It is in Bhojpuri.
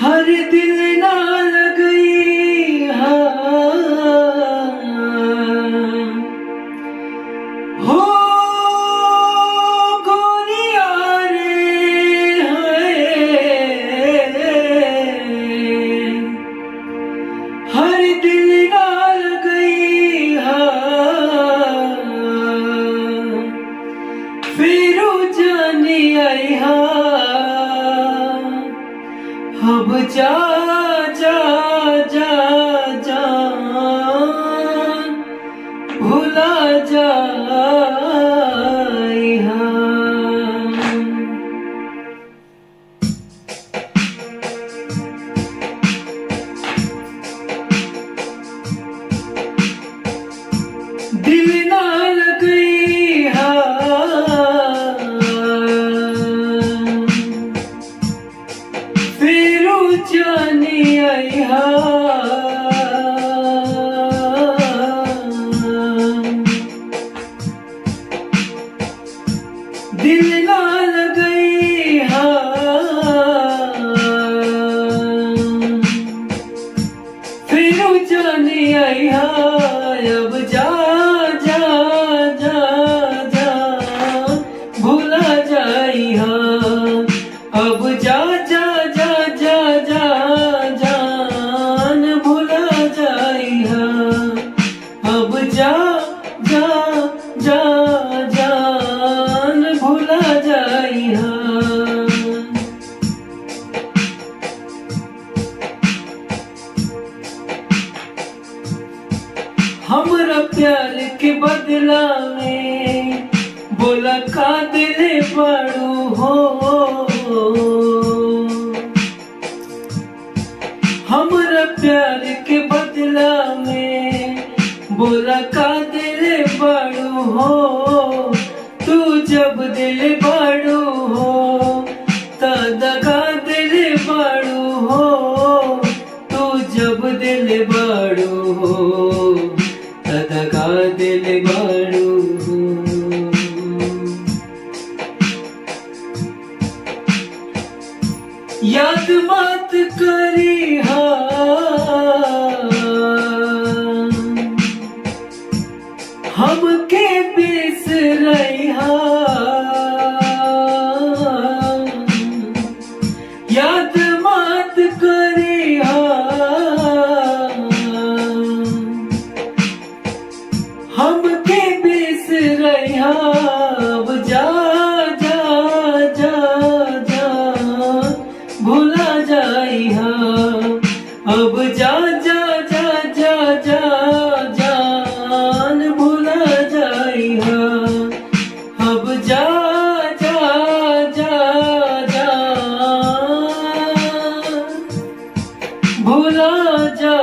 हर दिल ना लगई हो गोरिया रे हर दिल ना लगई फिर जाने आई अब जा जा जा जान भुला जाई दिल ना लगई फिर जाने आई दिल ना लगई फिर जाने आई अब जा जा जा जा भुला जाई अब जा जा जा जा जा जान भुला जाई अब जा जा जा जान भुला जाई हमरा प्यार के बदला में बोला का दिले पड़ू हो हमरा प्यार के बदला में बोला का दिले पड़ू हो तू जब दिल पड़ू हो दगा दिल पड़ू हो तू जब दिल पड़ू हो दगा दिल पड़ू हो याद मत करी हमके बिसरई याद मत करी हमके बिसरई अब जा जा जा जा भुला जाई अब जा जा जा जा जा जान भुला जाई अब जा जा जा जा भुला जा